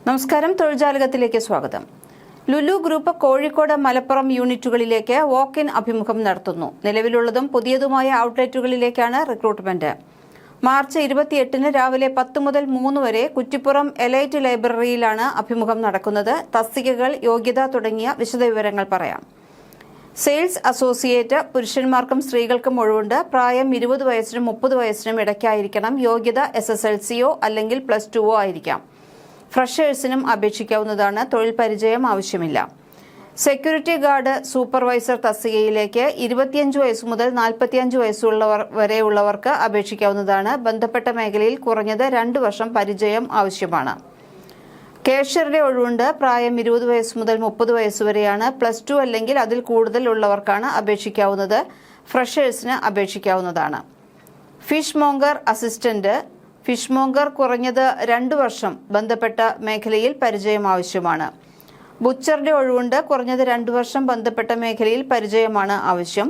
നമസ്കാരം, തൊഴിൽജാലകത്തിലേക്ക് സ്വാഗതം. ലുലു ഗ്രൂപ്പ് കോഴിക്കോട്, മലപ്പുറം യൂണിറ്റുകളിലേക്ക് വോക്ക് ഇൻ അഭിമുഖം നടത്തുന്നു. നിലവിലുള്ളതും പുതിയതുമായ ഔട്ട്ലെറ്റുകളിലേക്കാണ് റിക്രൂട്ട്മെന്റ്. മാർച്ച് 28 രാവിലെ 10 മുതൽ 3 വരെ കുറ്റിപ്പുറം എലൈറ്റ് ലൈബ്രറിയിലാണ് അഭിമുഖം നടക്കുന്നത്. തസ്തികകൾ, യോഗ്യത തുടങ്ങിയ വിശദവിവരങ്ങൾ പറയാം. സെയിൽസ് അസോസിയേറ്റ് പുരുഷന്മാർക്കും സ്ത്രീകൾക്കും ഒഴിവുണ്ട്. പ്രായം 20 വയസ്സിനും 30 വയസ്സിനും ഇടയ്ക്കായിരിക്കണം. യോഗ്യത SSLCയോ അല്ലെങ്കിൽ +2 ആയിരിക്കാം. ഫ്രഷേഴ്സിനും അപേക്ഷിക്കാവുന്നതാണ്. തൊഴിൽ പരിചയം ആവശ്യമില്ല. സെക്യൂരിറ്റി ഗാർഡ് സൂപ്പർവൈസർ തസ്തികയിലേക്ക് 25 വയസ്സ് മുതൽ 45 വയസ്സുള്ളവർ വരെയുള്ളവർക്ക് അപേക്ഷിക്കാവുന്നതാണ്. ബന്ധപ്പെട്ട മേഖലയിൽ കുറഞ്ഞത് 2 വർഷം പരിചയം ആവശ്യമാണ്. കാഷ്യറുടെ ഒഴിവുണ്ട്. പ്രായം 20 വയസ്സ് മുതൽ 30 വയസ്സ് വരെയാണ്. +2 അല്ലെങ്കിൽ അതിൽ കൂടുതൽ ഉള്ളവർക്കാണ് അപേക്ഷിക്കാവുന്നത്. ഫ്രഷേഴ്സിന് അപേക്ഷിക്കാവുന്നതാണ്. Fishmonger assistant. Fishmonger കുറഞ്ഞത് 2 വർഷം ബന്ധപ്പെട്ട മേഖലയിൽ പരിചയം ആവശ്യമാണ്. ബുച്ചറുടെ ഒഴിവുണ്ട്. കുറഞ്ഞത് 2 വർഷം ബന്ധപ്പെട്ട മേഖലയിൽ പരിചയമാണ് ആവശ്യം.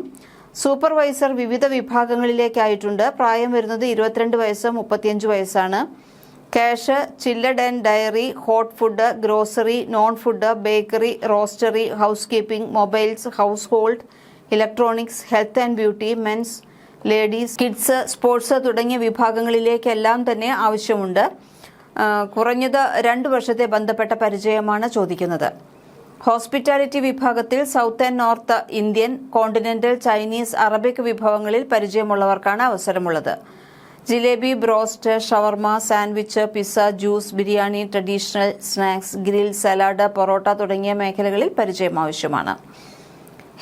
സൂപ്പർവൈസർ വിവിധ വിഭാഗങ്ങളിലേക്കായിട്ടുണ്ട്. പ്രായം വരുന്നത് 22 വയസ്സ് 35 വയസ്സാണ്. Cash, chilled and dairy, hot food, grocery, non food, bakery, roastery, housekeeping, mobiles, household, electronics, health and beauty, men's, ladies, kids, sports തുടങ്ങിയ വിഭാഗങ്ങളിലേക്കെല്ലാം തന്നെ ആവശ്യമുണ്ട്. കുറഞ്ഞത് 2 വർഷത്തെ ബന്ധപ്പെട്ട പരിചയമാണ് ചോദിക്കുന്നത്. ഹോസ്പിറ്റാലിറ്റി വിഭാഗത്തിൽ south and north Indian, continental, Chinese, Arabic വിഭവങ്ങളിൽ പരിചയമുള്ളവർക്കാണ് അവസരമുള്ളത്. Jalebi, broast, shawarma, sandwich, pizza, juice, biryani, traditional snacks, grill, salad, parotta തുടങ്ങിയ മേഖലകളിൽ പരിചയം ആവശ്യമാണ്.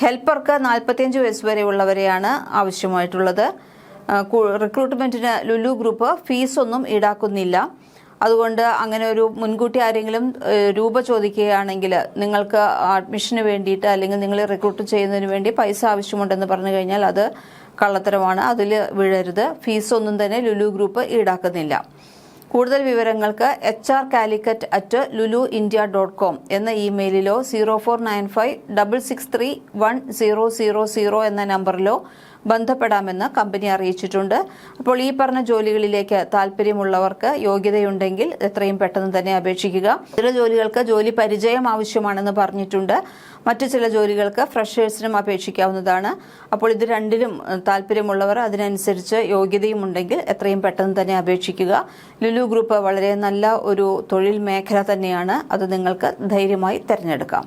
ഹെൽപ്പർക്ക് 45 വയസ്സ് വരെയുള്ളവരെയാണ് ആവശ്യമായിട്ടുള്ളത്. റിക്രൂട്ട്മെന്റിന് ലുലു ഗ്രൂപ്പ് ഫീസൊന്നും ഈടാക്കുന്നില്ല. അതുകൊണ്ട് അങ്ങനെ ഒരു മുൻകൂട്ടി ആരെങ്കിലും രൂപ ചോദിക്കുകയാണെങ്കിൽ നിങ്ങൾക്ക് അഡ്മിഷന് വേണ്ടിയിട്ട് അല്ലെങ്കിൽ നിങ്ങൾ റിക്രൂട്ട് ചെയ്യുന്നതിന് വേണ്ടി പൈസ ആവശ്യമുണ്ടെന്ന് പറഞ്ഞു കഴിഞ്ഞാൽ അത് കള്ളത്തരമാണ്. അതിൽ വീഴരുത്. ഫീസൊന്നും തന്നെ ലുലു ഗ്രൂപ്പ് ഈടാക്കുന്നില്ല. കൂടുതൽ വിവരങ്ങൾക്ക് hr.calicut@luluindia.com എന്ന ഇമെയിലിലോ 049566310000 എന്ന നമ്പറിലോ ബന്ധപ്പെടാമെന്ന് കമ്പനി അറിയിച്ചിട്ടുണ്ട്. അപ്പോൾ ഈ പറഞ്ഞ ജോലികളിലേക്ക് താല്പര്യമുള്ളവർക്ക് യോഗ്യതയുണ്ടെങ്കിൽ എത്രയും പെട്ടെന്ന് തന്നെ അപേക്ഷിക്കുക. ചില ജോലികൾക്ക് ജോലി പരിചയം ആവശ്യമാണെന്ന് പറഞ്ഞിട്ടുണ്ട്. മറ്റു ചില ജോലികൾക്ക് ഫ്രഷേഴ്സിനും അപേക്ഷിക്കാവുന്നതാണ്. അപ്പോൾ ഇത് രണ്ടിലും താല്പര്യമുള്ളവർ അതിനനുസരിച്ച് യോഗ്യതയും ഉണ്ടെങ്കിൽ എത്രയും പെട്ടെന്ന് തന്നെ അപേക്ഷിക്കുക. ലുലു ഗ്രൂപ്പ് വളരെ നല്ല ഒരു തൊഴിൽ മേഖല തന്നെയാണ്. അത് നിങ്ങൾക്ക് ധൈര്യമായി തിരഞ്ഞെടുക്കാം.